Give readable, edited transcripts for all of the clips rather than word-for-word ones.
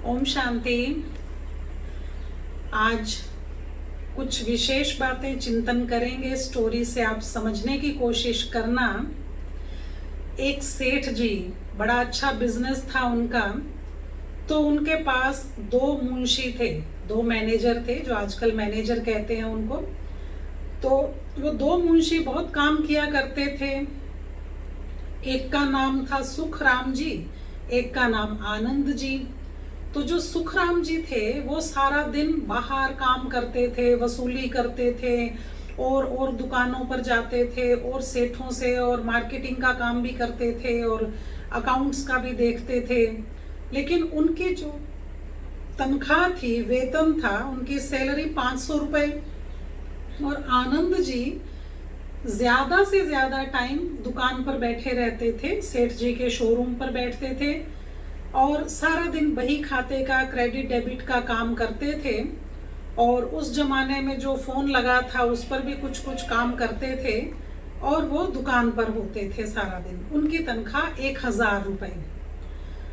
ओम शांति। आज कुछ विशेष बातें चिंतन करेंगे। स्टोरी से आप समझने की कोशिश करना। एक सेठ जी, बड़ा अच्छा बिजनेस था उनका। तो उनके पास दो मुंशी थे, दो मैनेजर थे, जो आजकल मैनेजर कहते हैं उनको। तो वो दो मुंशी बहुत काम किया करते थे। एक का नाम था सुखराम जी, एक का नाम आनंद जी। तो जो सुखराम जी थे वो सारा दिन बाहर काम करते थे, वसूली करते थे और दुकानों पर जाते थे और सेठों से और मार्केटिंग का काम भी करते थे और अकाउंट्स का भी देखते थे। लेकिन उनकी जो तनख्वाह थी, वेतन था, उनकी सैलरी 500 रुपए। और आनंद जी ज्यादा से ज्यादा टाइम दुकान पर बैठे रहते थे, सेठ जी के शोरूम पर बैठते थे और सारा दिन बही खाते का, क्रेडिट डेबिट का काम करते थे। और उस जमाने में जो फोन लगा था उस पर भी कुछ कुछ काम करते थे और वो दुकान पर होते थे सारा दिन। उनकी तनख्वाह 1000 रुपए।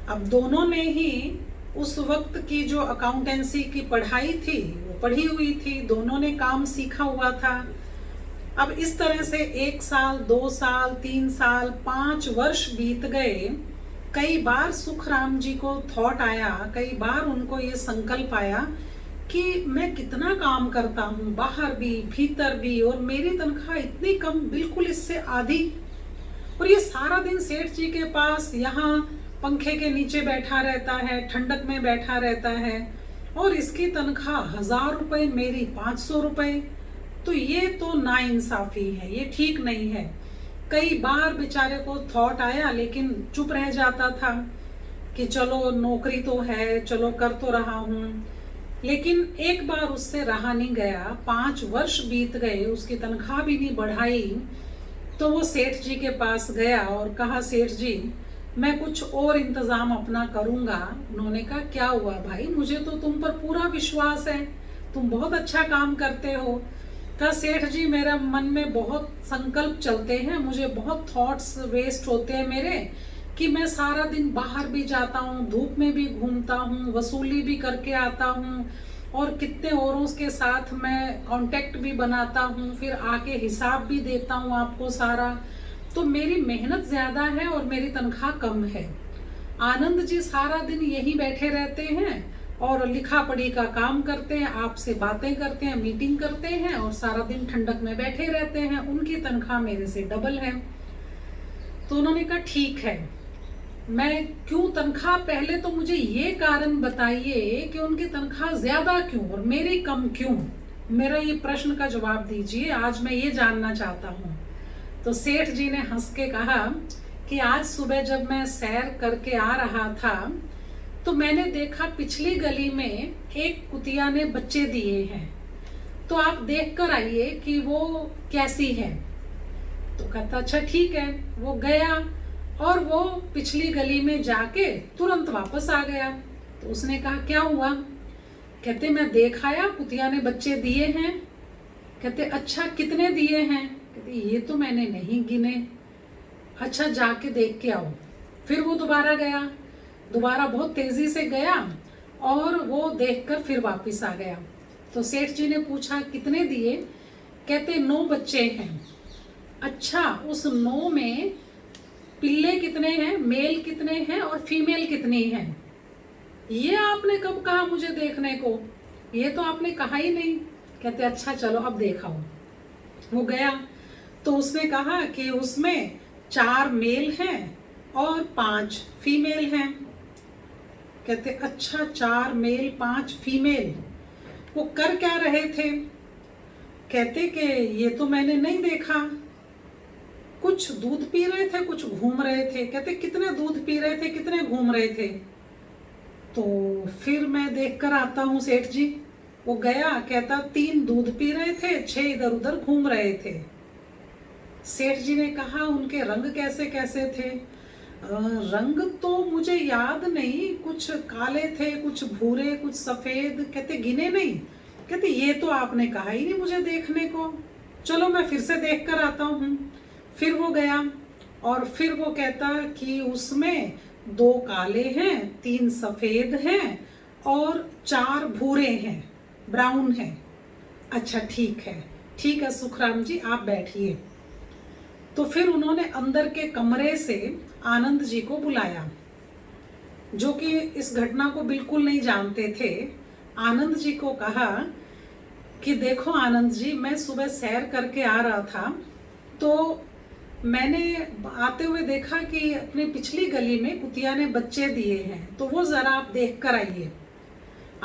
अब दोनों ने ही उस वक्त की जो अकाउंटेंसी की पढ़ाई थी वो पढ़ी हुई थी, दोनों ने काम सीखा हुआ था। अब इस तरह से 1 साल, 2 साल, 3 साल, 5 वर्ष बीत गए। कई बार सुखराम जी को थॉट आया, कई बार उनको ये संकल्प आया कि मैं कितना काम करता हूँ, बाहर भी भीतर भी, और मेरी तनख्वाह इतनी कम, बिल्कुल इससे आधी। और ये सारा दिन सेठ जी के पास यहाँ पंखे के नीचे बैठा रहता है, ठंडक में बैठा रहता है, और इसकी तनख्वाह 1000 रुपए, मेरी 500 रुपए। तो ये तो नाइंसाफी है, ये ठीक नहीं है। कई बार बेचारे को थॉट आया, लेकिन चुप रह जाता था कि चलो नौकरी तो है, चलो कर तो रहा हूँ। लेकिन एक बार उससे रहा नहीं गया। 5 वर्ष बीत गए, उसकी तनख्वाह भी नहीं बढ़ाई। तो वो सेठ जी के पास गया और कहा, सेठ जी मैं कुछ और इंतजाम अपना करूंगा। उन्होंने कहा, क्या हुआ भाई, मुझे तो तुम पर पूरा विश्वास है, तुम बहुत अच्छा काम करते हो। कहा, सेठ जी मेरा मन में बहुत संकल्प चलते हैं, मुझे बहुत थॉट्स वेस्ट होते हैं मेरे, कि मैं सारा दिन बाहर भी जाता हूँ, धूप में भी घूमता हूँ, वसूली भी करके आता हूँ और कितने औरों के साथ मैं कांटेक्ट भी बनाता हूँ, फिर आके हिसाब भी देता हूँ आपको सारा। तो मेरी मेहनत ज्यादा है और मेरी तनख्वाह कम है। आनंद जी सारा दिन यही बैठे रहते हैं और लिखा पढ़ी का काम करते हैं, आपसे बातें करते हैं, मीटिंग करते हैं और सारा दिन ठंडक में बैठे रहते हैं। उनकी तनख्वाह मेरे से डबल है। तो उन्होंने कहा, ठीक है, मैं क्यों तनख्वाह, पहले तो मुझे ये कारण बताइए कि उनकी तनख्वाह ज्यादा क्यों और मेरी कम क्यों। मेरा ये प्रश्न का जवाब दीजिए, आज मैं ये जानना चाहता हूँ। तो सेठ जी ने हंस के कहा कि आज सुबह जब मैं सैर करके आ रहा था तो मैंने देखा पिछली गली में एक कुतिया ने बच्चे दिए हैं, तो आप देख कर आइए कि वो कैसी है। तो कहता, अच्छा ठीक है। वो गया और वो पिछली गली में जाके तुरंत वापस आ गया। तो उसने कहा, क्या हुआ? कहते, मैं देख आया, कुतिया ने बच्चे दिए हैं। कहते, अच्छा कितने दिए हैं? कहते, ये तो मैंने नहीं गिने। अच्छा जाके देख के आओ। फिर वो दोबारा गया, दोबारा बहुत तेजी से गया और वो देखकर फिर वापस आ गया। तो सेठ जी ने पूछा, कितने दिए? कहते, 9 बच्चे हैं। अच्छा, उस 9 में पिल्ले कितने हैं, मेल कितने हैं और फीमेल कितनी हैं? ये आपने कब कहा मुझे देखने को? ये तो आपने कहा ही नहीं। कहते, अच्छा चलो अब देखाओ। वो गया तो उसने कहा कि उसमें 4 मेल हैं और 5 फीमेल हैं। कहते, अच्छा 4 मेल 5 फीमेल। वो कर क्या रहे थे? कहते कि ये तो मैंने नहीं देखा। कुछ दूध पी रहे थे, कुछ घूम रहे थे। कहते, कितने दूध पी रहे थे, कितने घूम रहे थे? तो फिर मैं देख कर आता हूँ सेठ जी। वो गया, कहता 3 दूध पी रहे थे, 6 इधर उधर घूम रहे थे। सेठ जी ने कहा, उनके रंग कैसे कैसे थे? रंग तो मुझे याद नहीं, कुछ काले थे, कुछ भूरे, कुछ सफेद। कहते, गिने नहीं? कहते, ये तो आपने कहा ही नहीं मुझे देखने को, चलो मैं फिर से देख कर आता हूँ। फिर वो गया और फिर वो कहता कि उसमें 2 काले हैं, 3 सफेद हैं और 4 भूरे हैं, ब्राउन है। अच्छा ठीक है सुखराम जी आप बैठिए। तो फिर उन्होंने अंदर के कमरे से आनंद जी को बुलाया, जो कि इस घटना को बिल्कुल नहीं जानते थे। आनंद जी को कहा कि देखो आनंद जी, मैं सुबह सैर करके आ रहा था तो मैंने आते हुए देखा कि अपनी पिछली गली में कुतिया ने बच्चे दिए हैं, तो वो जरा आप देख कर आइए।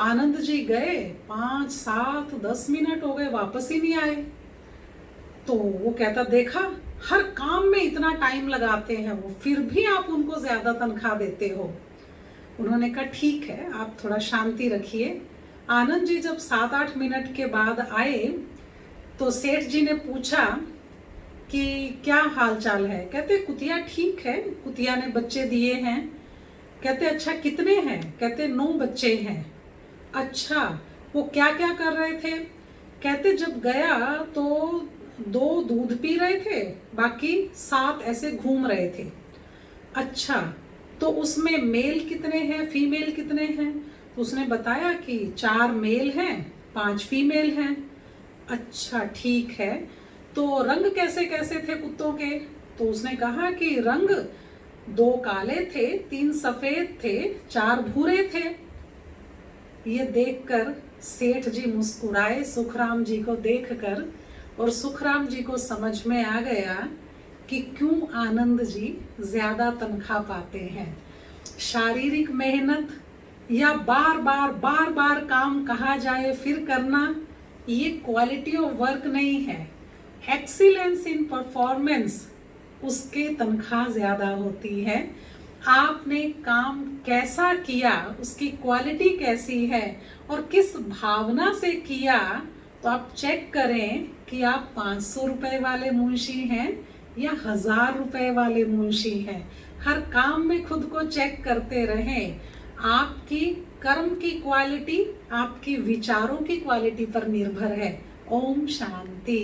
आनंद जी गए, 5, 7, 10 मिनट हो गए, वापस ही नहीं आए। तो वो कहता देखा, हर काम में इतना टाइम लगाते हैं वो, फिर भी आप उनको ज्यादा तनख्वाह देते हो। उन्होंने कहा ठीक है, आप थोड़ा शांति रखिए। आनंद जी जब 7-8 मिनट के बाद आए तो सेठ जी ने पूछा कि क्या हाल चाल है। कहते कुतिया ठीक है, कुतिया ने बच्चे दिए हैं। कहते अच्छा कितने हैं। कहते 9 बच्चे हैं। अच्छा वो क्या क्या कर रहे थे। कहते जब गया तो 2 दूध पी रहे थे, बाकी 7 ऐसे घूम रहे थे। अच्छा तो उसमें मेल कितने हैं, फीमेल कितने हैं। तो उसने बताया कि 4 मेल हैं, 5 फीमेल हैं। अच्छा ठीक है, तो रंग कैसे कैसे थे कुत्तों के। तो उसने कहा कि रंग 2 काले थे, 3 सफेद थे, 4 भूरे थे। ये देखकर सेठ जी मुस्कुराए सुखराम जी को देखकर, और सुखराम जी को समझ में आ गया कि क्यों आनंद जी ज्यादा तनख्वाह पाते हैं। शारीरिक मेहनत या बार बार काम कहा जाए फिर करना, ये क्वालिटी ऑफ वर्क नहीं है। एक्सीलेंस इन परफॉर्मेंस, उसके तनख्वाह ज्यादा होती है। आपने काम कैसा किया, उसकी क्वालिटी कैसी है और किस भावना से किया, तो आप चेक करें कि आप 500 रुपए वाले मुंशी हैं या 1000 रुपए वाले मुंशी हैं। हर काम में खुद को चेक करते रहें। आपकी कर्म की क्वालिटी आपकी विचारों की क्वालिटी पर निर्भर है। ओम शांति।